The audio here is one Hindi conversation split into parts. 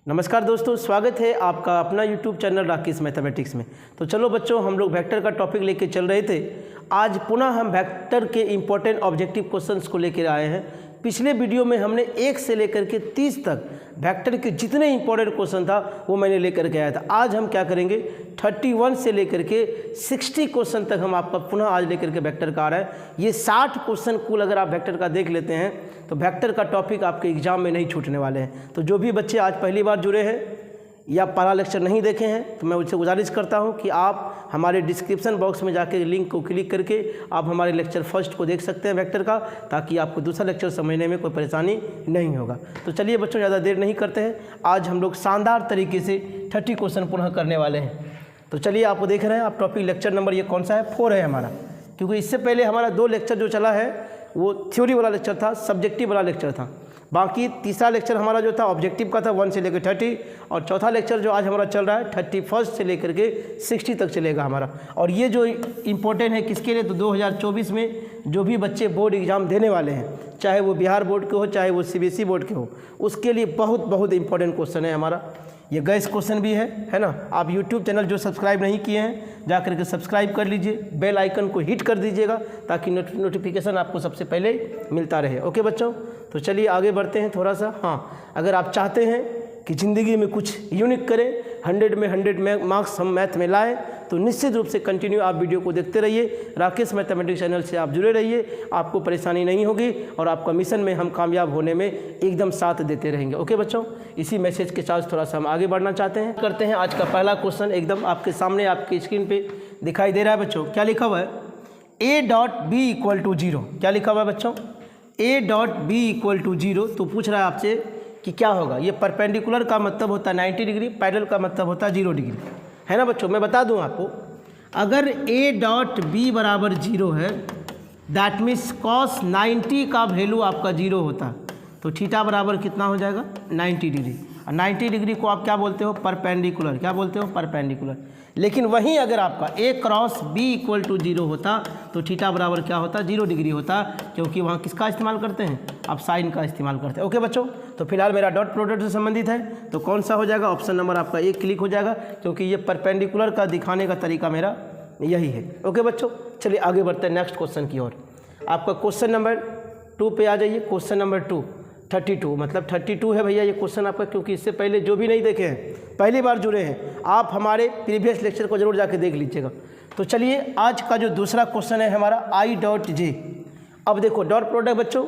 नमस्कार दोस्तों, स्वागत है आपका अपना YouTube चैनल राकेश मैथमेटिक्स में। तो चलो बच्चों, हम लोग वेक्टर का टॉपिक लेके चल रहे थे। आज पुनः हम वेक्टर के इम्पोर्टेंट ऑब्जेक्टिव क्वेश्चंस को लेकर आए हैं। पिछले वीडियो में हमने 1 से लेकर के 30 तक वेक्टर के जितने इंपॉर्टेंट क्वेश्चन था वो मैंने लेकर के आया था। आज हम क्या करेंगे, 31 से लेकर के 60 क्वेश्चन तक हम आपका पुनः आज लेकर के वेक्टर का आ रहा है। ये 60 क्वेश्चन कुल अगर आप वेक्टर का देख लेते हैं तो वेक्टर का टॉपिक आपके एग्जाम में नहीं छूटने वाले हैं। तो जो भी बच्चे आज पहली बार जुड़े हैं या पहला लेक्चर नहीं देखे हैं तो मैं उनसे गुजारिश करता हूं कि आप हमारे डिस्क्रिप्शन बॉक्स में जाकर लिंक को क्लिक करके आप हमारे लेक्चर फर्स्ट को देख सकते हैं वेक्टर का, ताकि आपको दूसरा लेक्चर समझने में कोई परेशानी नहीं होगा। तो चलिए बच्चों, ज़्यादा देर नहीं करते हैं। आज हम लोग शानदार तरीके से 30 क्वेश्चन पुनः करने वाले हैं। तो चलिए, आप देख रहे हैं, आप टॉपिक लेक्चर नंबर ये कौन सा है, 4 है हमारा। क्योंकि इससे पहले हमारा 2 लेक्चर जो चला है वो थ्योरी वाला लेक्चर था, सब्जेक्टिव वाला लेक्चर था। बाकी तीसरा लेक्चर हमारा जो था ऑब्जेक्टिव का था 1 से लेकर 30, और चौथा लेक्चर जो आज हमारा चल रहा है 31 से लेकर के 60 तक चलेगा हमारा। और ये जो इम्पोर्टेंट है किसके लिए, तो 2024 में जो भी बच्चे बोर्ड एग्ज़ाम देने वाले हैं, चाहे वो बिहार बोर्ड के हो चाहे वो CBSE बोर्ड के हो, उसके लिए बहुत इंपॉर्टेंट क्वेश्चन है हमारा। ये गैस क्वेश्चन भी है ना। आप YouTube चैनल जो सब्सक्राइब नहीं किए हैं जा करके सब्सक्राइब कर लीजिए, बेल आइकन को हिट कर दीजिएगा ताकि नोटिफिकेशन आपको सबसे पहले मिलता रहे। ओके बच्चों, तो चलिए आगे बढ़ते हैं थोड़ा सा। हाँ, अगर आप चाहते हैं कि ज़िंदगी में कुछ यूनिक करें, 100 में 100 मार्क्स हम मैथ में लाएँ, तो निश्चित रूप से कंटिन्यू आप वीडियो को देखते रहिए। राकेश मैथमेटिक्स चैनल से आप जुड़े रहिए, आपको परेशानी नहीं होगी और आपका मिशन में हम कामयाब होने में एकदम साथ देते रहेंगे। ओके बच्चों, इसी मैसेज के साथ थोड़ा सा हम आगे बढ़ना चाहते हैं। करते हैं आज का पहला क्वेश्चन, एकदम आपके सामने आपकी स्क्रीन पे दिखाई दे रहा है बच्चों। क्या लिखा हुआ है, A.B = 0। क्या लिखा हुआ है बच्चों, A.B = 0। तो पूछ रहा है आपसे कि क्या होगा। ये परपेंडिकुलर का मतलब होता है 90 डिग्री, पैरेलल का मतलब होता है 0 डिग्री, है ना बच्चों। मैं बता दूं आपको, अगर A.B बराबर 0 है, दैट मीन्स cos 90 का वैल्यू आपका 0 होता है, तो थीटा बराबर कितना हो जाएगा, 90 डिग्री। और 90 डिग्री को आप क्या बोलते हो, परपेंडिकुलर। क्या बोलते हो, परपेंडिकुलर। लेकिन वहीं अगर आपका A×B = 0 होता तो थीटा बराबर क्या होता, 0 डिग्री होता, क्योंकि वहाँ किसका इस्तेमाल करते हैं, आप साइन का इस्तेमाल करते हैं। ओके बच्चों, तो फिलहाल मेरा डॉट प्रोडक्ट से संबंधित है, तो कौन सा हो जाएगा, ऑप्शन नंबर आपका 1 क्लिक हो जाएगा, क्योंकि ये परपेंडिकुलर का दिखाने का तरीका मेरा यही है। ओके बच्चों, चलिए आगे बढ़ते हैं नेक्स्ट क्वेश्चन की ओर। आपका क्वेश्चन नंबर 2 पे आ जाइए। क्वेश्चन नंबर 2, 32 मतलब 32 है भैया ये क्वेश्चन आपका, क्योंकि इससे पहले जो भी नहीं देखे हैं, पहली बार जुड़े हैं, आप हमारे प्रीवियस लेक्चर को जरूर जाके देख लीजिएगा। तो चलिए, आज का जो दूसरा क्वेश्चन है हमारा I.J। अब देखो डॉट प्रोडक्ट बच्चों,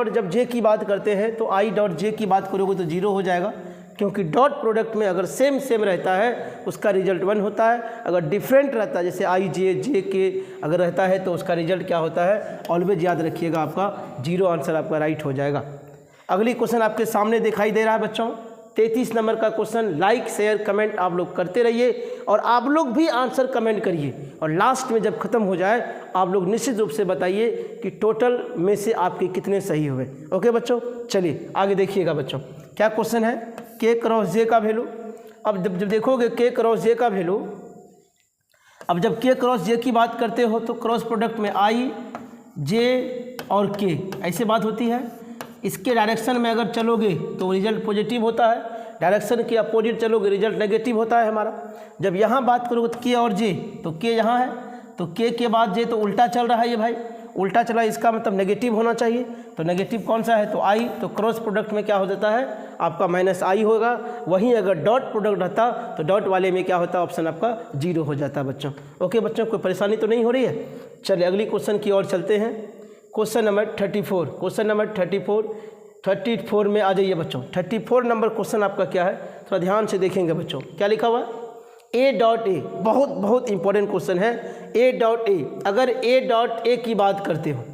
जब J की बात करते हैं तो I.J की बात करोगे तो 0 हो जाएगा, क्योंकि डॉट प्रोडक्ट में अगर सेम रहता है उसका रिजल्ट 1 होता है। अगर डिफरेंट रहता है, जैसे I.J अगर रहता है तो उसका रिजल्ट क्या होता है, ऑलवेज याद रखिएगा, आपका 0 आंसर आपका राइट हो जाएगा। अगली क्वेश्चन आपके सामने दिखाई दे रहा है बच्चों, 33 नंबर का क्वेश्चन। लाइक शेयर कमेंट आप लोग करते रहिए और आप लोग भी आंसर कमेंट करिए, और लास्ट में जब खत्म हो जाए आप लोग निश्चित रूप से बताइए कि टोटल में से आपके कितने सही हुए। ओके बच्चों, चलिए आगे देखिएगा बच्चों। क्या क्वेश्चन है, K×J का वैल्यू। अब जब देखोगे K×J का वैल्यू, अब जब K×J की बात करते हो तो क्रॉस प्रोडक्ट में I, J और K ऐसे बात होती है। इसके डायरेक्शन में अगर चलोगे तो रिजल्ट पॉजिटिव होता है, डायरेक्शन के अपोजिट चलोगे रिजल्ट नेगेटिव होता है हमारा। जब यहाँ बात करोगे तो K और J, तो K यहाँ है तो K के बाद J, तो उल्टा चल रहा है ये भाई, उल्टा चला, इसका मतलब नेगेटिव होना चाहिए। तो नेगेटिव कौन सा है, तो I, तो क्रॉस प्रोडक्ट में क्या हो जाता है आपका -I होगा। वहीं अगर डॉट प्रोडक्ट रहता तो डॉट वाले में क्या होता, ऑप्शन आपका 0 हो जाता बच्चों। ओके बच्चों, कोई परेशानी तो नहीं हो रही है। चलिए अगली क्वेश्चन की ओर चलते हैं। क्वेश्चन नंबर 34, क्वेश्चन नंबर 34 में आ जाइए बच्चों। 34 नंबर क्वेश्चन आपका क्या है, थोड़ा ध्यान से देखेंगे बच्चों। क्या लिखा हुआ है, A.A, बहुत इंपॉर्टेंट क्वेश्चन है। A.A, अगर A.A की बात करते हो,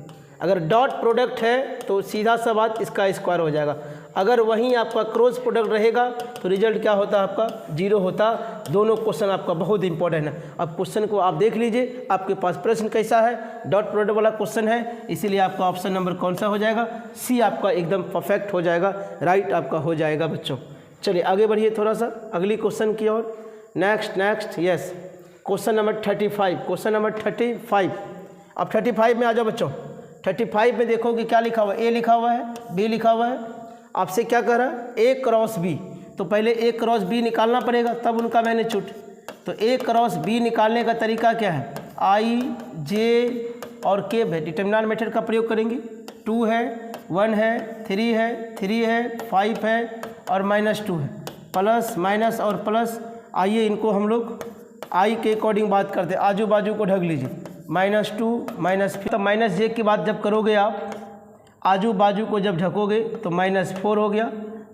अगर डॉट प्रोडक्ट है तो सीधा सा बात इसका स्क्वायर हो जाएगा। अगर वहीं आपका क्रॉस प्रोडक्ट रहेगा तो रिजल्ट क्या होता है आपका, 0 होता। दोनों क्वेश्चन आपका बहुत इंपॉर्टेंट है। अब क्वेश्चन को आप देख लीजिए, आपके पास प्रश्न कैसा है, डॉट प्रोडक्ट वाला क्वेश्चन है, इसीलिए आपका ऑप्शन नंबर कौन सा हो जाएगा, C आपका एकदम परफेक्ट हो जाएगा, राइट आपका हो जाएगा बच्चों। चलिए आगे बढ़िए थोड़ा सा अगली क्वेश्चन की ओर। Next yes, question number 35, question number 35। अब 35 में आ जाओ बच्चों। 35 में देखो कि क्या लिखा हुआ है, A लिखा हुआ है, B लिखा हुआ है। आपसे क्या कह रहा है, A×B, तो पहले ए क्रॉस बी निकालना पड़ेगा, तब उनका मैग्नीट्यूड। तो ए क्रॉस बी निकालने का तरीका क्या है, आई जे और के डिटर्मिनेंट मेथड का प्रयोग करेंगे। 2 है, 1 है, 3 है, 3 है, 5 है और -2 है, प्लस माइनस और प्लस। आइए इनको हम लोग आई के अकॉर्डिंग बात करते हैं, आजू बाजू को ढक लीजिए, -2 फिर तो माइनस जे की बात जब करोगे आप, आजू बाजू को जब ढकोगे तो -4 हो गया,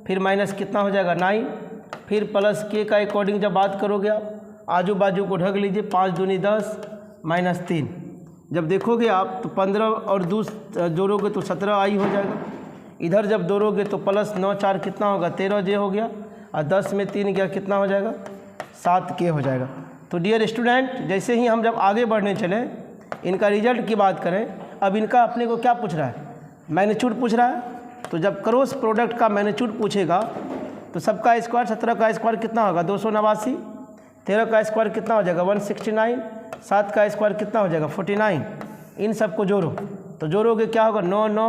फिर माइनस कितना हो जाएगा 9, फिर प्लस के का अकॉर्डिंग जब बात करोगे आप, आजू बाजू को ढक लीजिए, 5 दूनी 10 -3। जब देखोगे आप तो 15 और 2 जोड़ोगे तो 17 आई हो जाएगा। इधर जब जोड़ोगे तो प्लस 9 4 कितना होगा 13 जे हो गया, और 10 में 3 गया कितना हो जाएगा 7 के हो जाएगा। तो डियर स्टूडेंट, जैसे ही हम जब आगे बढ़ने चले, इनका रिजल्ट की बात करें, अब इनका अपने को क्या पूछ रहा है, मैग्नीट्यूड पूछ रहा है। तो जब क्रॉस प्रोडक्ट का मैग्नीट्यूड पूछेगा तो सबका स्क्वायर, 17 का स्क्वायर कितना होगा 289, 13 का स्क्वायर कितना हो जाएगा 169, 7 का स्क्वायर कितना हो जाएगा 49। इन सबको जोड़ो, तो जोड़ोगे क्या होगा 9 9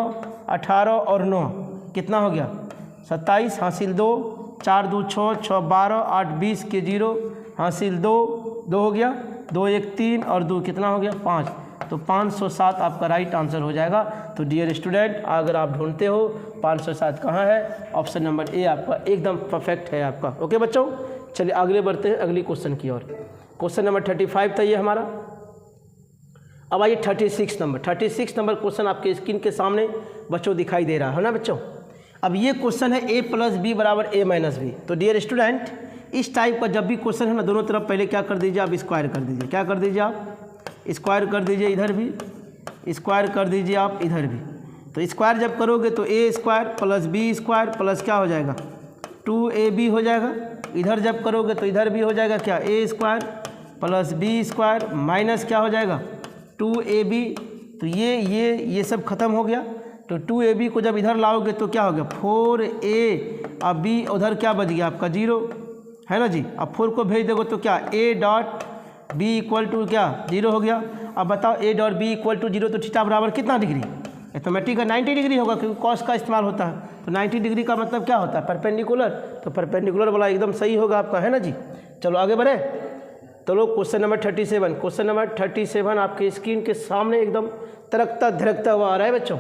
18 और 9 कितना हो गया 27, हासिल 2, 4 2 6 6 12 8 20 के 0, हासिल 2 2 हो गया, 2 1 3 और 2 कितना हो गया 5। तो 507 आपका राइट आंसर हो जाएगा। तो डियर स्टूडेंट, अगर आप ढूंढते हो 507 कहाँ है, ऑप्शन नंबर ए आपका एकदम परफेक्ट है आपका। ओके बच्चों, चलिए आगे बढ़ते हैं अगली क्वेश्चन की ओर। क्वेश्चन नंबर 35 था ये हमारा। अब आइए 36 नंबर क्वेश्चन आपके स्क्रीन के सामने बच्चों दिखाई दे रहा है ना बच्चों। अब ये क्वेश्चन है a + b = a - b। तो डियर स्टूडेंट, इस टाइप का जब भी क्वेश्चन है ना, दोनों तरफ पहले क्या कर दीजिए आप, स्क्वायर कर दीजिए। क्या कर दीजिए आप, स्क्वायर कर दीजिए, इधर भी स्क्वायर कर दीजिए आप, इधर भी। तो स्क्वायर जब करोगे तो a² + b² प्लस क्या हो जाएगा 2ab हो जाएगा। इधर जब करोगे तो इधर भी हो जाएगा क्या a² + b² माइनस क्या हो जाएगा 2ab। तो ये सब खत्म हो गया। तो 2ab को जब इधर लाओगे तो क्या हो गया 4a, अब b उधर क्या बच गया आपका 0 है ना जी। अब 4 को भेज दोगे तो क्या a.b = क्या 0 हो गया। अब बताओ a.b = 0 तो थीटा बराबर कितना डिग्री, मैथमेटिक का 90 डिग्री होगा क्योंकि कॉस का इस्तेमाल होता है। तो 90 डिग्री का मतलब क्या होता है परपेंडिकुलर। तो परपेंडिकुलर वाला एकदम सही होगा आपका, है ना जी। चलो आगे बढ़े। चलो क्वेश्चन नंबर 37। क्वेश्चन नंबर 37 आपके स्क्रीन के सामने एकदम तरकता धड़कता हुआ आ रहा है बच्चों।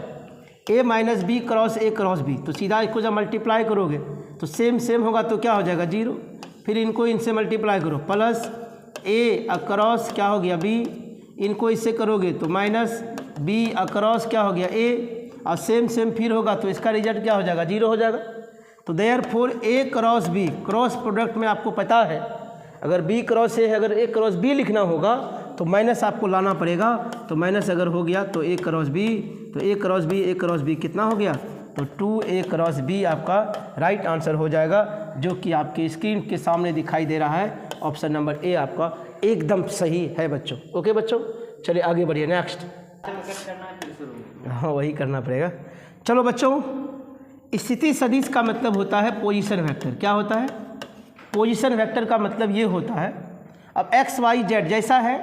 a - b cross a cross b। तो सीधा इसको जब मल्टीप्लाई करोगे तो सेम होगा तो क्या हो जाएगा 0। फिर इनको इनसे मल्टीप्लाई करो, प्लस a अक्रॉस क्या हो गया b, इनको इससे करोगे तो माइनस b अक्रॉस क्या हो गया a, और सेम फिर होगा तो इसका रिजल्ट क्या हो जाएगा 0 हो जाएगा। तो therefore a cross b, cross product में आपको पता है अगर b क्रॉस a है, अगर a क्रॉस b लिखना होगा तो माइनस आपको लाना पड़ेगा। तो माइनस अगर हो गया तो a क्रॉस b, तो a क्रॉस b कितना हो गया तो 2a क्रॉस b आपका राइट आंसर हो जाएगा, जो कि आपके स्क्रीन के सामने दिखाई दे रहा है। ऑप्शन नंबर ए आपका एकदम सही है बच्चों। ओके बच्चों, चलिए आगे बढ़िए नेक्स्ट। हाँ वही करना पड़ेगा। चलो बच्चों, स्थिति सदिश का मतलब होता है पोजीशन वेक्टर। क्या होता है पोजीशन वेक्टर का मतलब ये होता है, अब x y z जैसा है,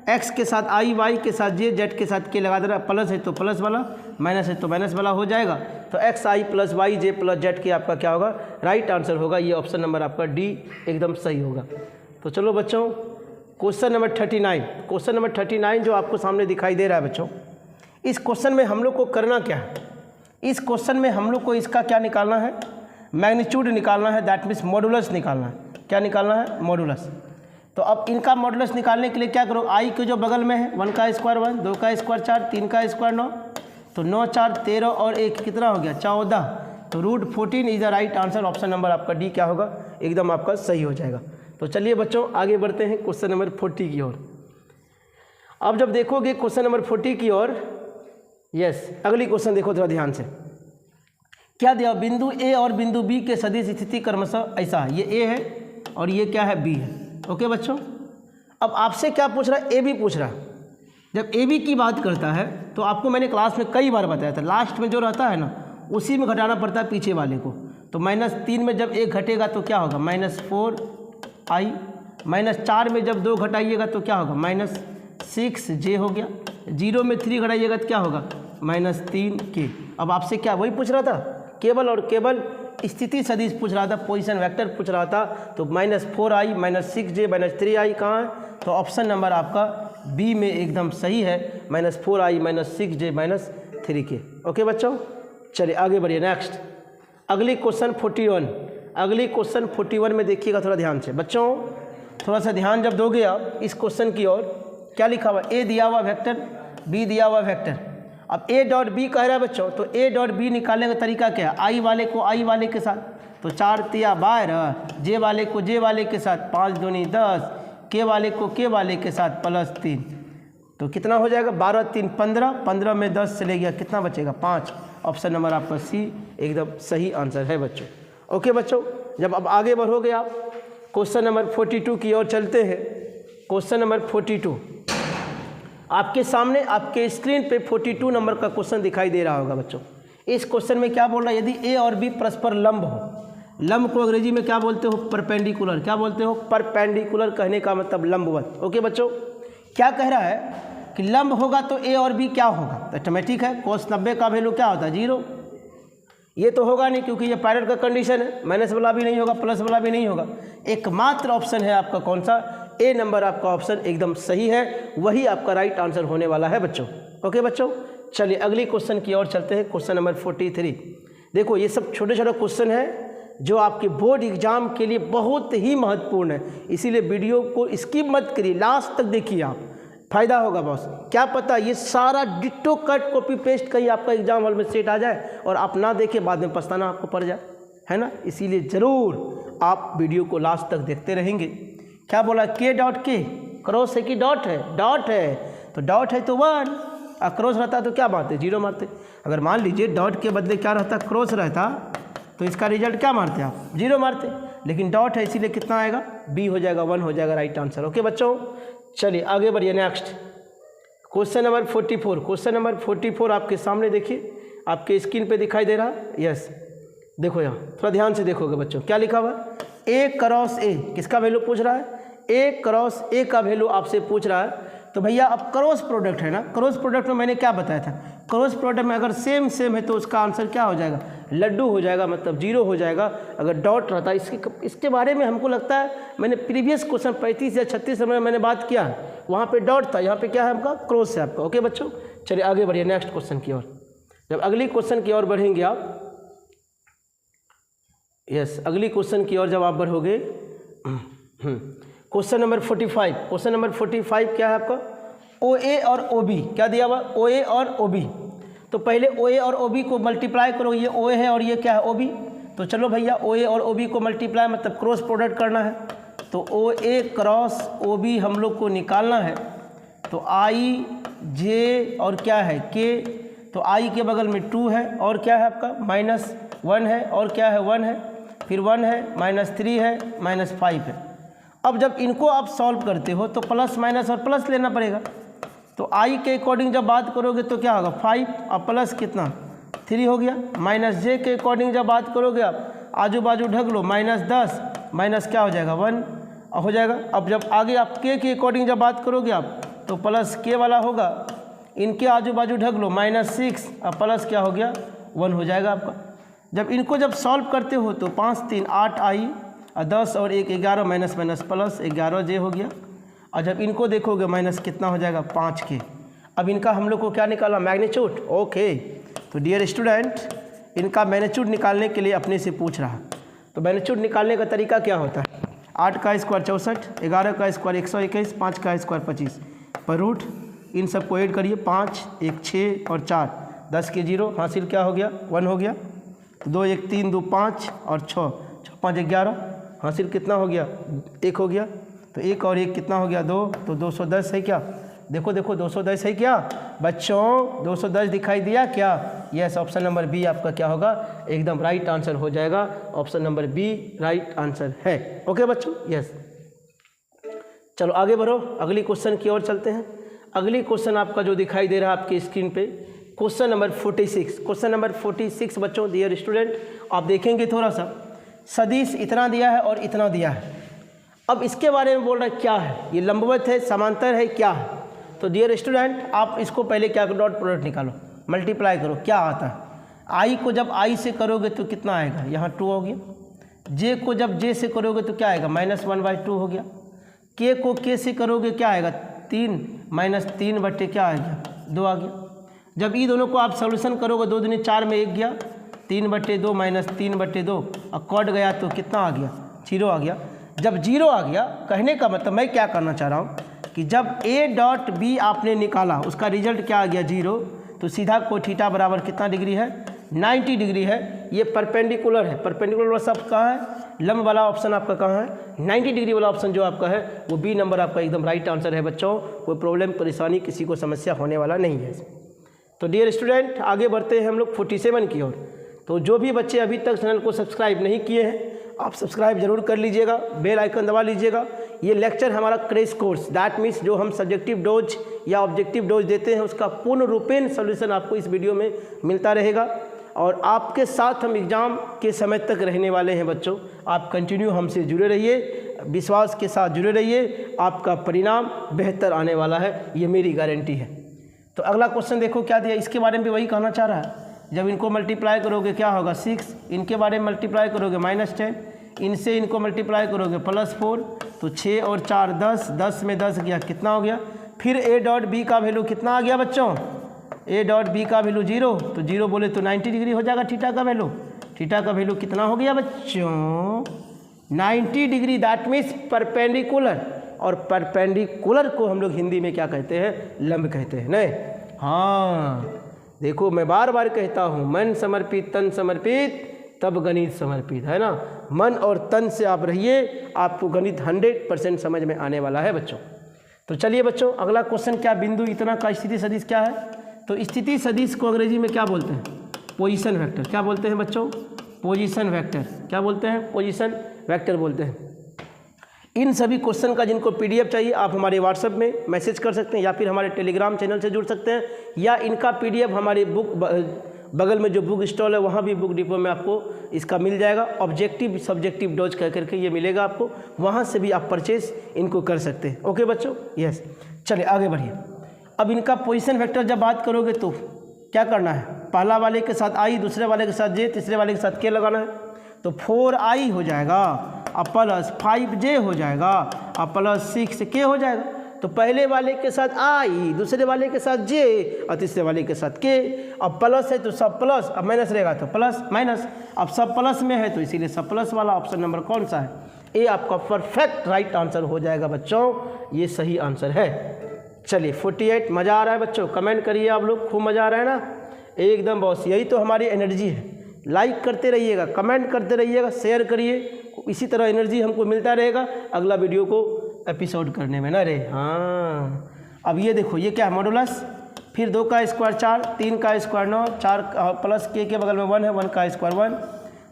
x के साथ i, y के साथ j, z के साथ k लगा दे रहा, प्लस है तो प्लस वाला, माइनस है तो माइनस वाला हो जाएगा। तो x i + y j + z के आपका क्या होगा राइट आंसर होगा। ये ऑप्शन नंबर आपका डी एकदम सही होगा। तो चलो बच्चों क्वेश्चन नंबर 39। क्वेश्चन नंबर 39 जो आपको सामने दिखाई दे रहा है बच्चों, इस क्वेश्चन में हम लोग को करना क्या है, इस क्वेश्चन में हम लोग को इसका क्या निकालना है मैग्नीट्यूड निकालना है, दैट मीन्स मॉडुलस निकालना है। क्या निकालना है मॉडुलस। तो अब इनका मॉडुलस निकालने के लिए क्या करो, आई के जो बगल में है 1 का स्क्वायर 1, 2 का स्क्वायर 4, 3 का स्क्वायर 9, तो 9 4 13 और 1 कितना हो गया 14। तो √14 is the right answer. Option number आपका डी क्या होगा एकदम आपका सही हो जाएगा। तो चलिए बच्चों आगे बढ़ते हैं क्वेश्चन नंबर 40 की ओर। अब जब देखोगे क्वेश्चन नंबर 40 की ओर, यस अगली क्वेश्चन देखो थोड़ा ध्यान से। क्या दिया, बिंदु ए और बिंदु बी के सदिश स्थिति क्रमशः ऐसा है, ये ए है और ये क्या है बी है। ओके बच्चों, अब आपसे क्या पूछ रहा है ए बी पूछ रहा है। जब ए बी की बात करता है तो आपको मैंने क्लास में कई बार बताया था, लास्ट में जो रहता है ना उसी में घटाना पड़ता है पीछे वाले को। तो -3 में जब 1 घटेगा तो क्या होगा -4i, -4 में जब 2 घटाइएगा तो क्या होगा -6j हो गया, 0 में 3 घटाइएगा तो क्या होगा -3k। अब आपसे क्या वही पूछ रहा था, केवल और केवल स्थिति सदिश पूछ रहा था, पोजीशन वेक्टर पूछ रहा था, तो -4i -6j -3i कहाँ है? तो ऑप्शन नंबर आपका बी में एकदम सही है, -4i -6j -3k। ओके बच्चों, चलिए आगे बढ़िए। नेक्स्ट अगली क्वेश्चन 41। अगली क्वेश्चन 41 में देखिएगा थोड़ा ध्यान से बच्चों, थोड़ा सा ध्यान जब दोगे आप इस क्वेश्चन की ओर, क्या लिखा हुआ? ए दिया हुआ वेक्टर, बी दिया हुआ वेक्टर। अब ए डॉट बी कह रहा है बच्चों, तो ए डॉट बी निकालने का तरीका क्या है? आई वाले को आई वाले के साथ, तो 4 तिया 12, जे वाले को जे वाले के साथ 5 दूनी 10, के वाले को के वाले के साथ +3, तो कितना हो जाएगा? 12 3 15, 15 में 10 चले गया, कितना बचेगा? 5। ऑप्शन नंबर आपका सी एकदम सही आंसर है बच्चों। ओके बच्चों, जब अब आगे बढ़ोगे आप क्वेश्चन नंबर 42 की ओर चलते हैं। क्वेश्चन नंबर 42 आपके सामने आपके स्क्रीन पे 42 नंबर का क्वेश्चन दिखाई दे रहा होगा बच्चों। इस क्वेश्चन में क्या बोल रहा है? यदि ए और बी परस्पर लंब हो, लंब को अंग्रेजी में क्या बोलते हो? परपेंडिकुलर। क्या बोलते हो? परपेंडिकुलर, कहने का मतलब लंबवत। ओके बच्चों, क्या कह रहा है कि लंब होगा तो ए और बी क्या होगा? तो ऑटोमेटिक है, cos 90 का वैल्यू क्या होता है? 0। ये तो होगा नहीं क्योंकि ये पायलट का कंडीशन है, माइनस वाला भी नहीं होगा, प्लस वाला भी नहीं होगा। एकमात्र ऑप्शन है आपका कौन सा? ए नंबर आपका ऑप्शन एकदम सही है, वही आपका राइट आंसर होने वाला है बच्चों। ओके बच्चों, चलिए अगली क्वेश्चन की ओर चलते हैं। Question number 43। देखो ये सब छोटे छोटे क्वेश्चन है जो आपके बोर्ड एग्जाम के लिए बहुत ही महत्वपूर्ण है, इसीलिए वीडियो को स्किप मत करिए, लास्ट तक देखिए आप, फायदा होगा बॉस। क्या पता ये सारा डिट्टो कट कॉपी पेस्ट कहीं आपका एग्जाम हॉल में सेट आ जाए और आप ना देखें, बाद में पछताना आपको पड़ जाए, है ना। इसीलिए ज़रूर आप वीडियो को लास्ट तक देखते रहेंगे। क्या बोला? के डॉट के क्रॉस है कि डॉट है? डॉट है, तो डॉट है तो 1, और क्रॉस रहता तो क्या मारते? 0 मारते। अगर मान लीजिए डॉट के बदले क्या रहता? क्रॉस रहता, तो इसका रिजल्ट क्या मारते आप? 0 मारते। लेकिन डॉट है इसीलिए कितना आएगा? बी हो जाएगा, 1 हो जाएगा राइट आंसर। ओके बच्चों, चलिए आगे बढ़िए। Next question number 44। Question number 44 आपके सामने देखिए, आपके स्क्रीन पे दिखाई दे रहा है। यस, देखो यहाँ थोड़ा ध्यान से देखोगे बच्चों, क्या लिखा हुआ है? ए क्रॉस ए किसका वैल्यू पूछ रहा है? ए क्रॉस ए का वैल्यू आपसे पूछ रहा है। तो भैया अब क्रॉस प्रोडक्ट है ना, क्रॉस प्रोडक्ट में मैंने क्या बताया था? क्रॉस प्रोडक्ट में अगर सेम सेम है तो उसका आंसर क्या हो जाएगा? लड्डू हो जाएगा, मतलब 0 हो जाएगा। अगर डॉट रहता, इसके बारे में हमको लगता है मैंने प्रीवियस क्वेश्चन 35 या 36 में मैंने बात किया है, वहाँ पे डॉट था, यहाँ पे क्या है आपका? क्रॉस है आपका। ओके बच्चों, चलिए आगे बढ़िए नेक्स्ट क्वेश्चन की ओर। जब अगली क्वेश्चन की ओर बढ़ेंगे आप, यस अगली क्वेश्चन की ओर जब आप बढ़ोगे, क्वेश्चन नंबर 45। क्वेश्चन नंबर 45 क्या है आपका? ओ ए और ओ बी। क्या दिया हुआ? ओ ए और ओ बी। तो पहले ओ ए और ओ बी को मल्टीप्लाई करो, ये ओ ए है और ये क्या है? O B. तो चलो भैया ओ ए और ओ बी को मल्टीप्लाई मतलब क्रॉस प्रोडक्ट करना है, तो ओ ए क्रॉस ओ बी हम लोग को निकालना है। तो आई जे और क्या है? के। तो आई के बगल में 2 है और क्या है आपका? -1 है और क्या है? 1 है, फिर 1 है, -3 है, -5 है। अब जब इनको आप सॉल्व करते हो तो प्लस माइनस और प्लस लेना पड़ेगा। तो आई के अकॉर्डिंग जब बात करोगे तो क्या होगा? 5 और प्लस कितना? 3 हो गया। माइनस जे के अकॉर्डिंग जब बात करोगे आप आजू बाजू ढक लो, -10 माइनस क्या हो जाएगा? 1 हो जाएगा। अब जब आगे आप के अकॉर्डिंग जब बात करोगे आप तो प्लस के वाला होगा, इनके आजू बाजू ढक लो, -6 और प्लस क्या हो गया? 1 हो जाएगा आपका। जब इनको जब सॉल्व करते हो तो 5 3 8 आई और 10 और 1 11, माइनस माइनस प्लस 11 जे हो गया। और जब इनको देखोगे माइनस कितना हो जाएगा? 5 के। अब इनका हम लोग को क्या निकाला? मैग्नीट्यूड। ओके, तो डियर स्टूडेंट इनका मैग्नीट्यूड निकालने के लिए अपने से पूछ रहा। तो मैग्नीट्यूड निकालने का तरीका क्या होता है? 8 का स्क्वायर 64, 11 का स्क्वायर 121, 5 का स्क्वायर 25 पर रूट इन सबको ऐड करिए। 5 1 6 और 4 10 के 0 हासिल क्या हो गया? 1 हो गया। 2 1 3 2 5 और 6 6 5 11 हासिल कितना हो गया? 1 हो गया। तो 1 और 1 कितना हो गया? 2। तो 210 है क्या? देखो देखो 210 है क्या बच्चों? 210 दिखाई दिया क्या? यस, ऑप्शन नंबर बी आपका क्या होगा? एकदम राइट आंसर हो जाएगा। Option number B right answer है। ओके बच्चों, यस। चलो आगे बढ़ो, अगली क्वेश्चन की ओर चलते हैं। अगली क्वेश्चन आपका जो दिखाई दे रहा है आपकी स्क्रीन पे, क्वेश्चन नंबर 46। क्वेश्चन नंबर 46 बच्चों, डियर स्टूडेंट आप देखेंगे थोड़ा सा, सदिश इतना दिया है और इतना दिया है। अब इसके बारे में बोल रहा है क्या है? ये लंबवत है, समांतर है, क्या है? तो डियर स्टूडेंट आप इसको पहले क्या करो? डॉट प्रोडक्ट निकालो, मल्टीप्लाई करो, क्या आता है? आई को जब आई से करोगे तो कितना आएगा, यहाँ 2 हो गया। जे को जब जे से करोगे तो क्या आएगा, -1/2 हो गया। के को के से करोगे क्या आएगा, 3 -3 बटे क्या आ गया, 2 आ गया। जब ये दोनों को आप सोल्यूशन करोगे 2 दूनी 4 में 1 गया, 3/2 -3/2 और कट गया तो कितना आ गया, 0 आ गया। जब 0 आ गया, कहने का मतलब मैं क्या करना चाह रहा हूँ कि जब A डॉट B आपने निकाला उसका रिजल्ट क्या आ गया 0, तो सीधा को थीटा बराबर कितना डिग्री है, 90 डिग्री है। ये परपेंडिकुलर है, परपेंडिकुलर वाला सब कहाँ है, लंब वाला ऑप्शन आपका कहाँ है, 90 डिग्री वाला ऑप्शन जो आपका है वो बी नंबर आपका एकदम राइट आंसर है बच्चों। कोई प्रॉब्लम परेशानी किसी को समस्या होने वाला नहीं है। तो डियर स्टूडेंट आगे बढ़ते हैं हम लोग 47 की ओर। तो जो भी बच्चे अभी तक चैनल को सब्सक्राइब नहीं किए हैं आप सब्सक्राइब जरूर कर लीजिएगा, बेल आइकन दबा लीजिएगा। ये लेक्चर हमारा क्रैश कोर्स, दैट मीन्स जो हम सब्जेक्टिव डोज या ऑब्जेक्टिव डोज देते हैं उसका पूर्ण रूपेण सॉल्यूशन आपको इस वीडियो में मिलता रहेगा और आपके साथ हम एग्ज़ाम के समय तक रहने वाले हैं बच्चों। आप कंटिन्यू हमसे जुड़े रहिए, विश्वास के साथ जुड़े रहिए, आपका परिणाम बेहतर आने वाला है, ये मेरी गारंटी है। तो अगला क्वेश्चन देखो क्या दिया, इसके बारे में भी वही कहना चाह रहा है। जब इनको मल्टीप्लाई करोगे क्या होगा 6, इनके बारे में मल्टीप्लाई करोगे -10, इनसे इनको मल्टीप्लाई करोगे +4, तो 6 और 4 10, 10 में 10 गया कितना हो गया। फिर A डॉट B का वैल्यू कितना आ गया बच्चों, A डॉट B का वैल्यू 0, तो 0 बोले तो 90 डिग्री हो जाएगा थीटा का वैल्यू। थीटा का वैल्यू कितना हो गया बच्चों, 90 डिग्री, दैट मीन्स परपेंडिकुलर। और परपेंडिकुलर को हम लोग हिंदी में क्या कहते हैं, लंब कहते हैं नहीं। हाँ देखो मैं बार बार कहता हूँ, मन समर्पित तन समर्पित तब गणित समर्पित, है ना। मन और तन से आप रहिए, आपको गणित 100% समझ में आने वाला है बच्चों। तो चलिए बच्चों अगला क्वेश्चन, क्या बिंदु इतना का स्थिति सदिश क्या है। तो स्थिति सदिश को अंग्रेजी में क्या बोलते हैं, पोजीशन वेक्टर। क्या बोलते हैं बच्चों, पोजीशन वेक्टर। क्या बोलते हैं, पोजीशन वेक्टर बोलते हैं। इन सभी क्वेश्चन का जिनको PDF चाहिए आप हमारे व्हाट्सएप में मैसेज कर सकते हैं या फिर हमारे टेलीग्राम चैनल से जुड़ सकते हैं, या इनका PDF हमारे बुक बगल में जो बुक स्टॉल है वहाँ भी बुक डिपो में आपको इसका मिल जाएगा। ऑब्जेक्टिव सब्जेक्टिव डोज कह करके ये मिलेगा आपको, वहाँ से भी आप परचेज इनको कर सकते हैं। ओके बच्चों, यस। चलिए आगे बढ़िए। अब इनका पोजीशन वेक्टर जब बात करोगे तो क्या करना है, पहला वाले के साथ I, दूसरे वाले के साथ J, तीसरे वाले के साथ K लगाना है। तो 4I हो जाएगा और +5J हो जाएगा और +6K हो जाएगा। तो पहले वाले के साथ I, दूसरे वाले के साथ J और तीसरे वाले के साथ K। अब प्लस है तो सब प्लस, अब माइनस रहेगा तो प्लस माइनस। अब सब प्लस में है तो इसीलिए सब प्लस वाला ऑप्शन नंबर कौन सा है, ए आपका परफेक्ट राइट आंसर हो जाएगा बच्चों, ये सही आंसर है। चलिए 48, मज़ा आ रहा है बच्चों, कमेंट करिए आप लोग, खूब मज़ा आ रहा है ना एकदम बॉस, यही तो हमारी एनर्जी है। लाइक करते रहिएगा, कमेंट करते रहिएगा, शेयर करिए, इसी तरह एनर्जी हमको मिलता रहेगा अगला वीडियो को एपिसोड करने में ना रे। हाँ अब ये देखो, ये क्या है, मॉडुलस, फिर 2 का स्क्वायर 4, 3 का स्क्वायर 9, 4 प्लस के बगल में 1 है, 1 का स्क्वायर 1,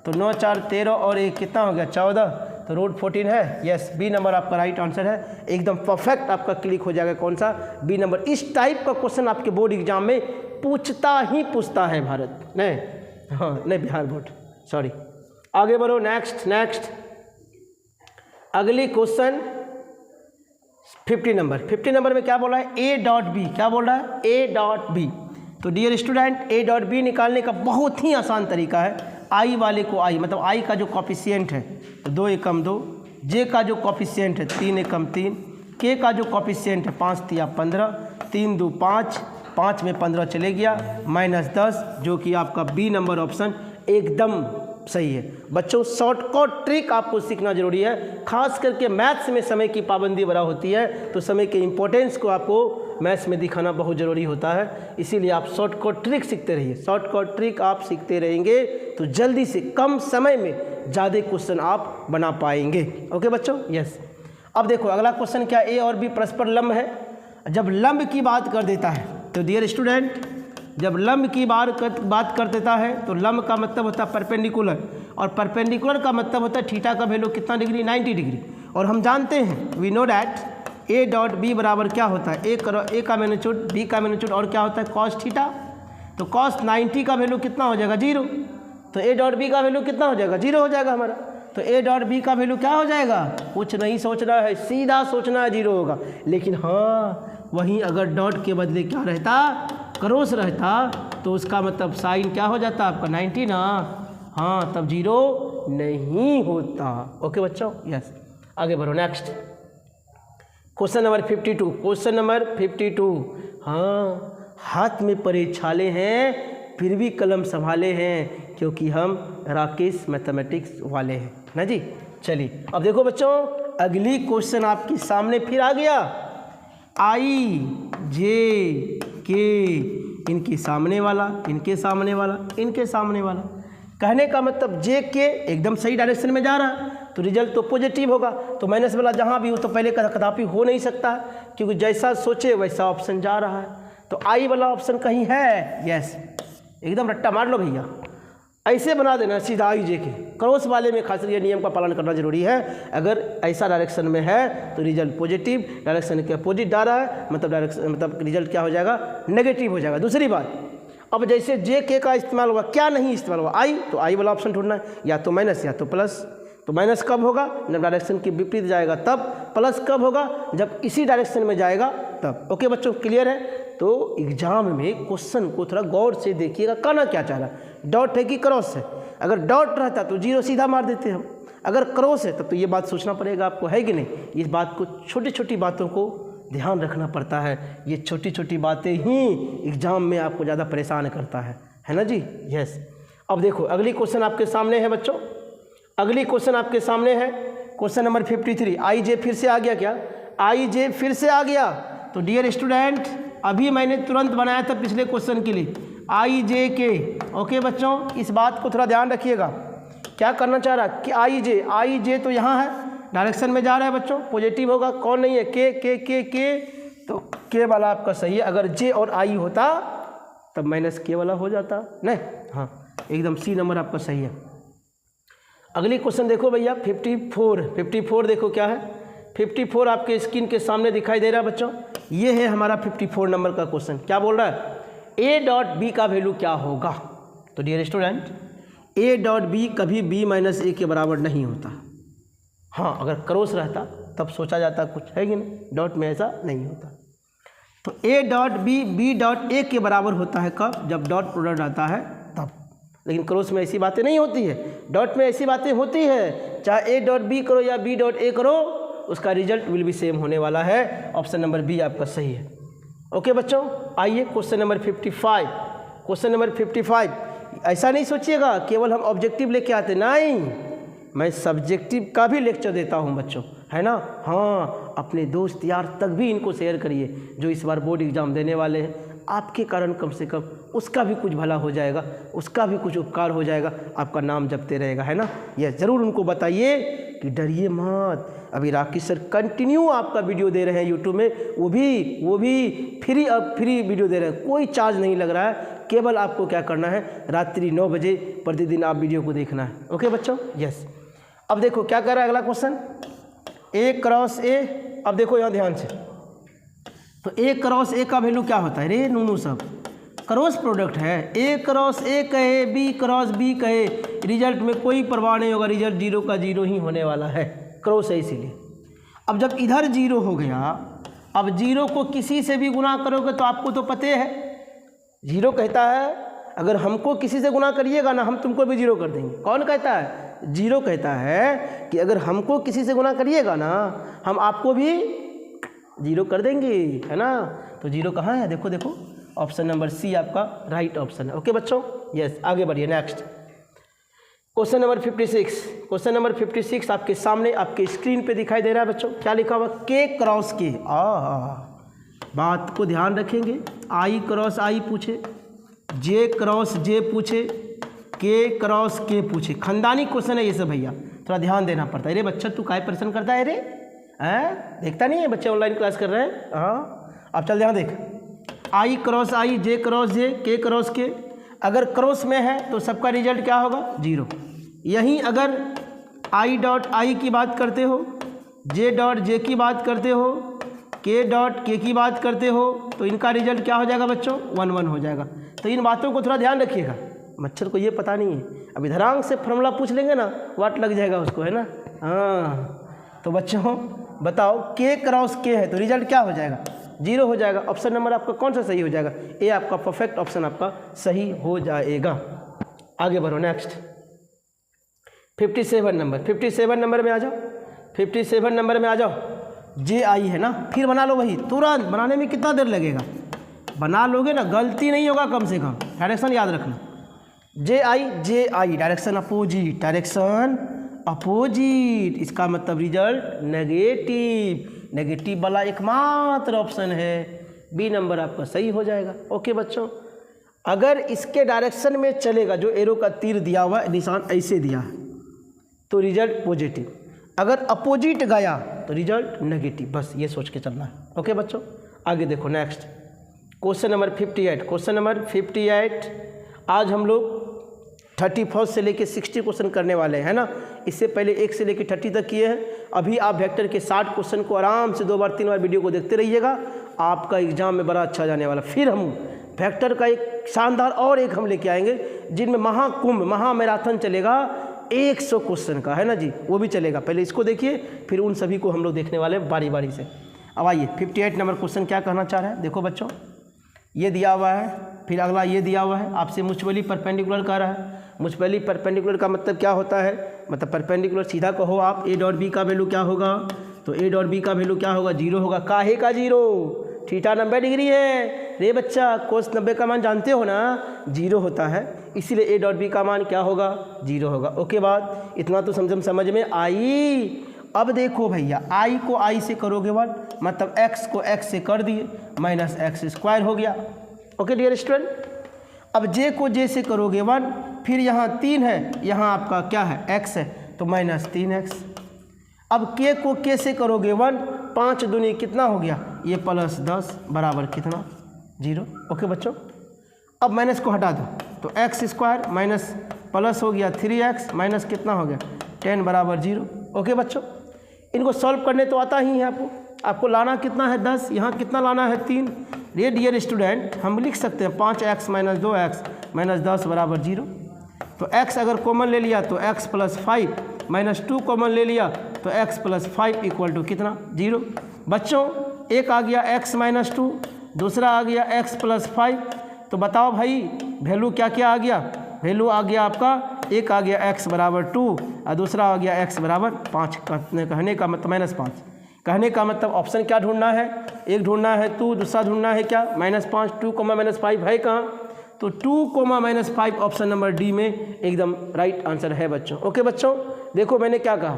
तो 9 4 13 और 1 कितना हो गया 14, तो रूट 14 है। यस, बी नंबर आपका राइट आंसर है, एकदम परफेक्ट आपका क्लिक हो जाएगा कौन सा, बी नंबर। इस टाइप का क्वेश्चन आपके बोर्ड एग्जाम में पूछता है भारत, नहीं हाँ नहीं बिहार बोर्ड, सॉरी। आगे बढ़ो, नेक्स्ट अगली क्वेश्चन 50 नंबर में क्या बोल रहा है, ए डॉट बी। क्या बोल रहा है, ए डॉट बी। तो dear student A dot B निकालने का बहुत ही आसान तरीका है। आई वाले को आई, मतलब आई का जो कॉफिशिएंट है तो 2 एकम 2, जे का जो कॉफिशिएंट है 3 एकम 3, के का जो कॉफिशिएंट है 5 तिया 15, 3 2 5, 5 में 15 चले गया, -10, जो कि आपका बी नंबर ऑप्शन एकदम सही है। बच्चों शॉर्टकट ट्रिक आपको सीखना जरूरी है, खास करके मैथ्स में समय की पाबंदी बड़ा होती है, तो समय के इम्पोर्टेंस को आपको मैथ्स में दिखाना बहुत ज़रूरी होता है। इसीलिए आप शॉर्टकट ट्रिक सीखते रहिए। शॉर्टकट ट्रिक आप सीखते रहेंगे तो जल्दी से कम समय में ज़्यादा क्वेश्चन आप बना पाएंगे। ओके बच्चों, यस। अब देखो अगला क्वेश्चन क्या, ए और बी परस्पर लंब है। जब लंब की बात कर देता है तो डियर स्टूडेंट, जब लंब की बात कर देता है तो लंब का मतलब होता है परपेंडिकुलर, और परपेंडिकुलर का मतलब होता है थीटा का वैल्यू कितना डिग्री, 90 डिग्री। और हम जानते हैं, we know that A dot B बराबर क्या होता है, ए का मैग्नीट्यूड बी का मैग्नीट्यूड और क्या होता है कॉस थीटा। तो कॉस 90 का वैल्यू कितना हो जाएगा 0, तो ए डॉट बी का वैल्यू कितना हो जाएगा 0 हो जाएगा हमारा। तो ए डॉट बी का वैल्यू क्या हो जाएगा, कुछ नहीं सोचना है, सीधा सोचना है 0 होगा। लेकिन हाँ वहीं अगर डॉट के बदले क्या रहता क्रॉस रहता तो उसका मतलब साइन क्या हो जाता आपका 90 ना, हाँ तब 0 नहीं होता। ओके बच्चों, यस आगे बढ़ो। Next question number 52। Question number 52, हाँ हाथ में पड़े छाले हैं फिर भी कलम संभाले हैं, क्योंकि हम राकेश मैथमेटिक्स वाले हैं ना जी। चलिए अब देखो बच्चों, अगली क्वेश्चन आपके सामने फिर आ गया। आई जे के, इनके सामने वाला, इनके सामने वाला, इनके सामने वाला। कहने का मतलब जे के एकदम सही डायरेक्शन में जा रहा है तो रिजल्ट तो पॉजिटिव होगा, तो माइनस वाला जहाँ भी हो तो पहले कदापि हो नहीं सकता है, क्योंकि जैसा सोचे वैसा ऑप्शन जा रहा है। तो आई वाला ऑप्शन कहीं है, यस एकदम रट्टा मार लो भैया, ऐसे बना देना सीधा आई जे के। क्रॉस वाले में खास ये नियम का पालन करना जरूरी है। अगर ऐसा डायरेक्शन में है तो रिजल्ट पॉजिटिव, डायरेक्शन के अपोजिट जा रहा है मतलब डायरेक्शन मतलब रिजल्ट क्या हो जाएगा, नेगेटिव हो जाएगा। दूसरी बात, अब जैसे जे के का इस्तेमाल हुआ, क्या नहीं इस्तेमाल हुआ, आई, तो आई वाला ऑप्शन ढूंढना है, या तो माइनस या तो प्लस। तो माइनस कब होगा, जब डायरेक्शन के विपरीत जाएगा तब। प्लस कब होगा, जब इसी डायरेक्शन में जाएगा तब। ओके बच्चों, क्लियर है। तो एग्जाम में क्वेश्चन को थोड़ा गौर से देखिएगा, कहना क्या चाह रहा है, डॉट है कि क्रॉस है। अगर डॉट रहता तो 0 सीधा मार देते हम, अगर क्रॉस है तब तो ये बात सोचना पड़ेगा आपको, है कि नहीं। इस बात को, छोटी छोटी बातों को ध्यान रखना पड़ता है। ये छोटी छोटी बातें ही एग्जाम में आपको ज़्यादा परेशान करता है ना जी। यस, अब देखो अगली क्वेश्चन आपके सामने है बच्चों, अगली क्वेश्चन आपके सामने है क्वेश्चन नंबर 53। आई जे फिर से आ गया क्या, आई जे फिर से आ गया। तो डियर स्टूडेंट, अभी मैंने तुरंत बनाया था पिछले क्वेश्चन के लिए आई जे के। ओके बच्चों, इस बात को थोड़ा ध्यान रखिएगा। क्या करना चाह रहा कि आई जे तो यहाँ है, डायरेक्शन में जा रहा है बच्चों, पॉजिटिव होगा। कौन नहीं है, के, तो के वाला आपका सही है। अगर जे और आई होता तब माइनस के वाला हो जाता, नहीं, हाँ एकदम सी नंबर आपका सही है। अगली क्वेश्चन देखो भैया 54 देखो क्या है। 54 आपके स्क्रीन के सामने दिखाई दे रहा है बच्चों, ये है हमारा 54 नंबर का क्वेश्चन। क्या बोल रहा है, ए डॉट बी का वैल्यू क्या होगा। तो dear student, A dot B कभी बी माइनस ए के बराबर नहीं होता। हाँ अगर क्रॉस रहता तब सोचा जाता कुछ, है कि नहीं, डॉट में ऐसा नहीं होता। तो A dot B dot A के बराबर होता है कब, जब डॉट प्रोडक्ट आता है तब। लेकिन क्रॉस में ऐसी बातें नहीं होती है, डॉट में ऐसी बातें होती है। चाहे ए डॉट बी करो या बी डॉट ए करो, उसका रिजल्ट विल भी सेम होने वाला है। ऑप्शन नंबर बी आपका सही है। ओके बच्चों, आइए क्वेश्चन नंबर 55। क्वेश्चन नंबर 55, ऐसा नहीं सोचिएगा केवल हम ऑब्जेक्टिव लेके आते, नहीं, मैं सब्जेक्टिव का भी लेक्चर देता हूं बच्चों, है ना। हाँ, अपने दोस्त यार तक भी इनको शेयर करिए जो इस बार बोर्ड एग्जाम देने वाले हैं। आपके कारण कम से कम उसका भी कुछ भला हो जाएगा, उसका भी कुछ उपकार हो जाएगा, आपका नाम जपते रहेगा, है ना। यह ज़रूर उनको बताइए कि डरिए मत। अभी राकेश सर कंटिन्यू आपका वीडियो दे रहे हैं यूट्यूब में, वो भी फ्री, अब फ्री वीडियो दे रहे हैं, कोई चार्ज नहीं लग रहा है। केवल आपको क्या करना है, रात्रि 9 बजे प्रतिदिन आप वीडियो को देखना है। ओके बच्चों, यस। अब देखो क्या कर रहा है अगला क्वेश्चन, ए क्रॉस ए। अब देखो यहाँ ध्यान से, तो ए क्रॉस ए का वैल्यू क्या होता है, रे नूनू सब क्रॉस प्रोडक्ट है। ए क्रॉस ए कहे, बी क्रॉस बी कहे, रिजल्ट में कोई परवाह नहीं होगा, रिजल्ट 0 का 0 ही होने वाला है, क्रॉस है इसीलिए। अब जब इधर 0 हो गया, अब 0 को किसी से भी गुना करोगे तो आपको तो पता है 0 कहता है अगर हमको किसी से गुना करिएगा ना, हम तुमको भी 0 कर देंगे। कौन कहता है, 0 कहता है कि अगर हमको किसी से गुना करिएगा ना, हम आपको भी 0 कर देंगे, है ना। तो 0 कहाँ है, देखो देखो, ऑप्शन नंबर सी आपका राइट ऑप्शन है। ओके बच्चों, यस, आगे बढ़िए। Next question number 56। Question number 56 आपके सामने आपके स्क्रीन पे दिखाई दे रहा है बच्चों। क्या लिखा हुआ, के क्रॉस के। बात को ध्यान रखेंगे, आई क्रॉस आई पूछे, जे क्रॉस जे पूछे, के क्रॉस के पूछे, खानदानी क्वेश्चन है ये सब भैया, थोड़ा ध्यान देना पड़ता है। अरे बच्चा तू काहे परेशान करता है, रे देखता नहीं है बच्चे ऑनलाइन क्लास कर रहे हैं। हाँ, अब चल ध्यान देख, आई क्रॉस आई, जे क्रॉस जे, के क्रॉस के। अगर क्रॉस में है तो सबका रिजल्ट क्या होगा, 0। यहीं अगर आई डॉट आई की बात करते हो, जे डॉट जे की बात करते हो, के डॉट के की बात करते हो, तो इनका रिजल्ट क्या हो जाएगा बच्चों, 1 हो जाएगा। तो इन बातों को थोड़ा ध्यान रखिएगा, मच्छर को ये पता नहीं है। अभी धरांग से फॉर्मूला पूछ लेंगे ना, वाट लग जाएगा उसको, है ना। हाँ, तो बच्चों बताओ, के क्रॉस के है तो रिजल्ट क्या हो जाएगा, जीरो हो जाएगा। ऑप्शन नंबर आपका कौन सा सही हो जाएगा? ए आपका परफेक्ट ऑप्शन आपका सही हो जाएगा। आगे बढ़ो नेक्स्ट 57 नंबर। 57 नंबर में आ जाओ, 57 नंबर में आ जाओ। जे आई है ना, फिर बना लो वही, तुरंत बनाने में कितना देर लगेगा, बना लोगे ना, गलती नहीं होगा कम से कम, डायरेक्शन याद रखना। जे आई डायरेक्शन अपोजिट, डायरेक्शन अपोजिट, इसका मतलब रिजल्ट नेगेटिव। नेगेटिव वाला एकमात्र ऑप्शन है बी नंबर आपका सही हो जाएगा। ओके बच्चों, अगर इसके डायरेक्शन में चलेगा, जो एरो का तीर दिया हुआ है, निशान ऐसे दिया है, तो रिजल्ट पॉजिटिव, अगर अपोजिट गया तो रिजल्ट नेगेटिव, बस ये सोच के चलना है। ओके बच्चों, आगे देखो next question number 58। Question number 58 आज हम लोग 31 से लेके 60 क्वेश्चन करने वाले हैं, है ना। इससे पहले 1 से लेके 30 तक किए हैं। अभी आप वेक्टर के 60 क्वेश्चन को आराम से 2 बार 3 बार वीडियो को देखते रहिएगा, आपका एग्जाम में बड़ा अच्छा जाने वाला। फिर हम वेक्टर का एक शानदार और एक हम लेके आएंगे, जिनमें महाकुंभ महामैराथन चलेगा 100 क्वेश्चन का, है ना जी, वो भी चलेगा। पहले इसको देखिए, फिर उन सभी को हम लोग देखने वाले बारी बारी से। अब आइए 58 नंबर क्वेश्चन क्या कहना चाह रहे हैं, देखो बच्चों, ये दिया हुआ है, फिर अगला ये दिया हुआ है, आपसे म्यूचुअली परपेंडिकुलर कह रहा है। म्यूचुअली परपेंडिकुलर का मतलब क्या होता है, मतलब परपेंडिकुलर सीधा कहो आप, ए डॉट बी का वैल्यू क्या होगा, तो ए डॉट बी का वैल्यू क्या होगा, 0 होगा। काहे का 0, थीटा 90 डिग्री है रे बच्चा, कोस 90 का मान जानते हो ना, 0 होता है, इसीलिए ए डॉट बी का मान क्या होगा, 0 होगा। ओके बात, इतना तो समझ में आई। अब देखो भैया, आई को आई से करोगे 1, मतलब एक्स को एक्स से कर दिए, माइनस एक्स स्क्वायर हो गया। ओके डियर स्टूडेंट, अब जे को जे से करोगे 1, फिर यहाँ 3 है, यहाँ आपका क्या है, एक्स है, तो माइनस 3x। अब के को के से करोगे 1, 5 दूनी कितना हो गया, ये प्लस 10 बराबर कितना, 0। ओके बच्चों, अब माइनस को हटा दो, तो एक्स स्क्वायर माइनस प्लस हो गया 3x माइनस कितना हो गया 10 बराबर 0। ओके बच्चों, इनको सॉल्व करने तो आता ही है आपको लाना कितना है 10, यहाँ कितना लाना है 3। ये डियर स्टूडेंट हम लिख सकते हैं 5x माइनस 2x माइनस 10 बराबर 0। तो x अगर कॉमन ले लिया तो x प्लस 5 माइनस 2 कॉमन ले लिया तो x प्लस 5 इक्वल टू कितना, 0। बच्चों एक आ गया x माइनस 2, दूसरा आ गया x प्लस 5, तो बताओ भाई वैल्यू क्या क्या आ गया, वैल्यू आ गया आपका, एक आ गया x बराबर 2 और दूसरा आ गया x बराबर 5। कहने का मतलब माइनस 5, कहने का मतलब ऑप्शन क्या ढूंढना है, एक ढूंढना है 2, दूसरा ढूंढना है क्या, -5। 2 माइनस 5 है कहाँ, तो 2 माइनस 5 ऑप्शन नंबर डी में एकदम राइट आंसर है बच्चों। ओके बच्चों, देखो मैंने क्या कहा,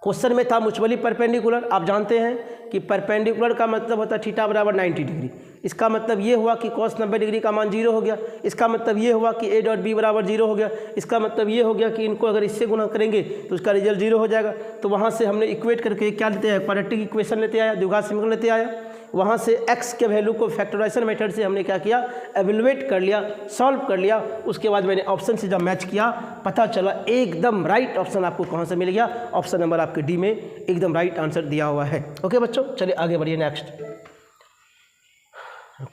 क्वेश्चन में था म्यूचुअली परपेंडिकुलर। आप जानते हैं कि परपेंडिकुलर का मतलब होता है थीटा बराबर 90 डिग्री। इसका मतलब ये हुआ कि cos 90 डिग्री का मान 0 हो गया। इसका मतलब ये हुआ कि ए डॉट बी बराबर 0 हो गया। इसका मतलब ये हो गया कि इनको अगर इससे गुना करेंगे तो उसका रिजल्ट 0 हो जाएगा। तो वहाँ से हमने इक्वेट करके क्या लेते आया, क्वाड्रेटिक इक्वेशन लेते आया, द्विघात समीकरण लेते आया। वहाँ से x के वैल्यू को फैक्टराइजेशन मेथड से हमने क्या किया, एवेलुएट कर लिया, सॉल्व कर लिया। उसके बाद मैंने ऑप्शन से जब मैच किया, पता चला एकदम राइट ऑप्शन आपको कहाँ से मिल गया, ऑप्शन नंबर आपके डी में एकदम राइट आंसर दिया हुआ है। ओके बच्चों, चलिए आगे बढ़िए नेक्स्ट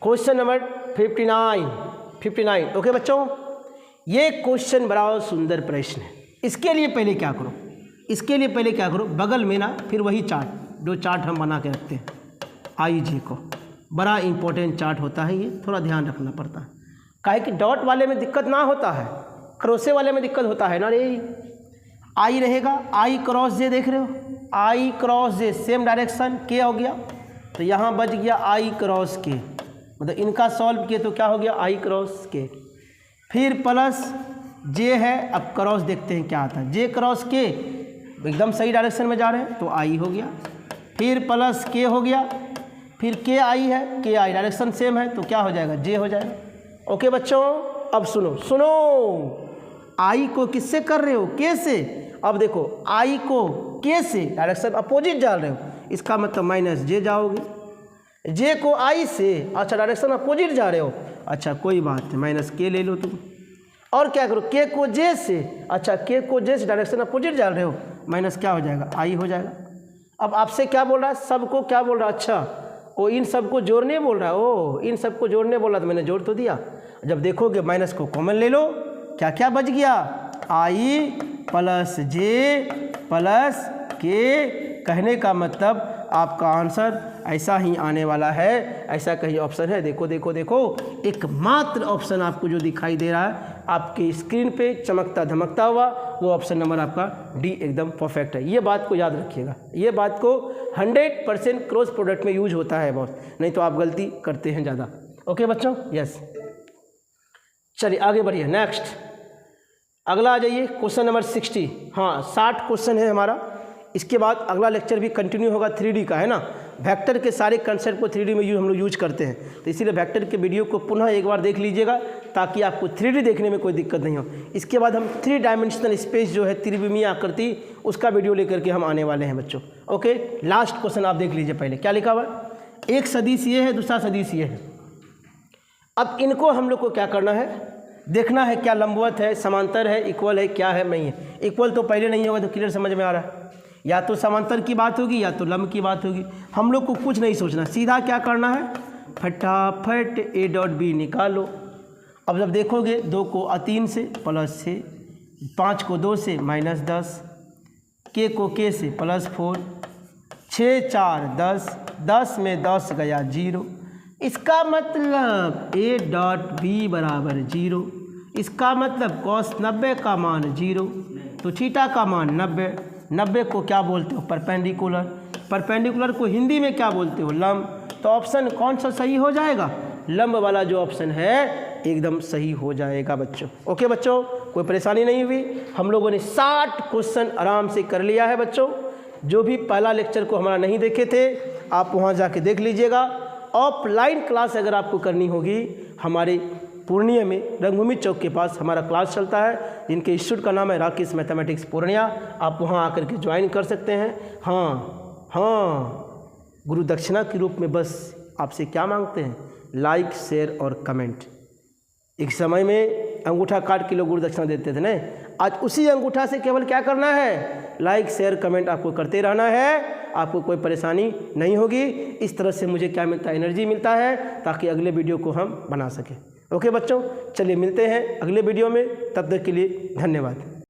क्वेश्चन नंबर 59। ओके बच्चों, ये क्वेश्चन बड़ा सुंदर प्रश्न है। इसके लिए पहले क्या करो, इसके लिए पहले क्या करो, बगल में ना फिर वही चार्ट, जो चार्ट हम बना के रखते हैं आई जे को, बड़ा इंपॉर्टेंट चार्ट होता है ये, थोड़ा ध्यान रखना पड़ता है। काहे कि डॉट वाले में दिक्कत ना होता है, क्रोसे वाले में दिक्कत होता है ना रे। आई रहेगा, आई क्रॉस जे देख रहे हो, आई क्रॉस जे सेम डायरेक्शन, के हो गया, तो यहाँ बच गया आई क्रॉस के, मतलब इनका सॉल्व किए तो क्या हो गया, आई क्रॉस के, फिर प्लस जे है। अब क्रॉस देखते हैं क्या आता है, जे क्रॉस के एकदम सही डायरेक्शन में जा रहे हैं तो आई हो गया, फिर प्लस के हो गया, फिर के आई है, के आई डायरेक्शन सेम है तो क्या हो जाएगा, जे हो जाएगा। ओके बच्चों, अब सुनो आई को किससे कर रहे हो, के से। अब देखो आई को के से डायरेक्शन अपोजिट जा रहे हो, इसका मतलब माइनस जे जाओगे, जे को आई से, अच्छा डायरेक्शन अपोजिट जा रहे हो, अच्छा कोई बात नहीं, माइनस के ले लो तुम। और क्या करो, के को जे से, अच्छा के को जे से डायरेक्शन अपोजिट जा रहे हो, माइनस क्या हो जाएगा, आई हो जाएगा। अब आपसे क्या बोल रहा है, सबको क्या बोल रहा है, अच्छा वो इन सबको जोड़ने बोल रहा है, ओ इन सबको जोड़ने बोल रहा, तो मैंने जोड़ तो दिया। जब देखोगे माइनस को कॉमन ले लो, क्या क्या बच गया, आई प्लस जे प्लस के। कहने का मतलब आपका आंसर ऐसा ही आने वाला है। ऐसा कहीं ऑप्शन है? देखो देखो देखो, एकमात्र ऑप्शन आपको जो दिखाई दे रहा है आपके स्क्रीन पे चमकता धमकता हुआ, वो ऑप्शन नंबर आपका डी एकदम परफेक्ट है। ये बात को याद रखिएगा, ये बात को 100% क्रॉस प्रोडक्ट में यूज होता है बहुत, नहीं तो आप गलती करते हैं ज़्यादा। ओके बच्चों, यस, चलिए आगे बढ़िए। नेक्स्ट अगला आ जाइए, क्वेश्चन नंबर 60। हाँ 60 क्वेश्चन है हमारा। इसके बाद अगला लेक्चर भी कंटिन्यू होगा 3D का, है ना। वेक्टर के सारे कंसेप्ट को 3D में हम लोग यूज करते हैं, तो इसीलिए वेक्टर के वीडियो को पुनः एक बार देख लीजिएगा ताकि आपको 3D देखने में कोई दिक्कत नहीं हो। इसके बाद हम 3 डायमेंशनल स्पेस जो है त्रिविमीय आकृति, उसका वीडियो लेकर के हम आने वाले हैं बच्चों। ओके, लास्ट क्वेश्चन आप देख लीजिए पहले क्या लिखा हुआ है। एक सदिश ये है, दूसरा सदिश ये है। अब इनको हम लोग को क्या करना है, देखना है क्या लंबवत है, समांतर है, इक्वल है, क्या है, नहीं है। इक्वल तो पहले नहीं होगा, तो क्लियर समझ में आ रहा है। या तो समांतर की बात होगी या तो लंब की बात होगी। हम लोग को कुछ नहीं सोचना, सीधा क्या करना है, फटाफट ए डॉट बी निकालो। अब जब देखोगे 2 को 3 से +6, 5 को 2 से -10, के को के से +4, 6 4 10, 10 में 10 गया 0। इसका मतलब ए डॉट बी बराबर 0। इसका मतलब cos 90 का मान 0, तो थीटा का मान 90। 90 को क्या बोलते हो, परपेंडिकुलर। परपेंडिकुलर को हिंदी में क्या बोलते हो, लंब। तो ऑप्शन कौन सा सही हो जाएगा, लंब वाला जो ऑप्शन है एकदम सही हो जाएगा बच्चों। ओके बच्चों, कोई परेशानी नहीं हुई। हम लोगों ने 60 क्वेश्चन आराम से कर लिया है बच्चों। जो भी पहला लेक्चर को हमारा नहीं देखे थे, आप वहाँ जाके देख लीजिएगा। ऑफलाइन क्लास अगर आपको करनी होगी, हमारे पूर्णिया में रंगभूमि चौक के पास हमारा क्लास चलता है, जिनके इंस्टीट्यूट का नाम है राकेश मैथमेटिक्स पूर्णिया। आप वहाँ आकर के ज्वाइन कर सकते हैं। हाँ, गुरु दक्षिणा के रूप में बस आपसे क्या मांगते हैं, लाइक शेयर और कमेंट। एक समय में अंगूठा काट के लोग गुरु दक्षिणा देते थे, नहीं, आज उसी अंगूठा से केवल क्या करना है, लाइक शेयर कमेंट आपको करते रहना है। आपको कोई परेशानी नहीं होगी। इस तरह से मुझे क्या मिलता है, एनर्जी मिलता है, ताकि अगले वीडियो को हम बना सकें। ओके बच्चों, चलिए मिलते हैं अगले वीडियो में, तब तक के लिए धन्यवाद।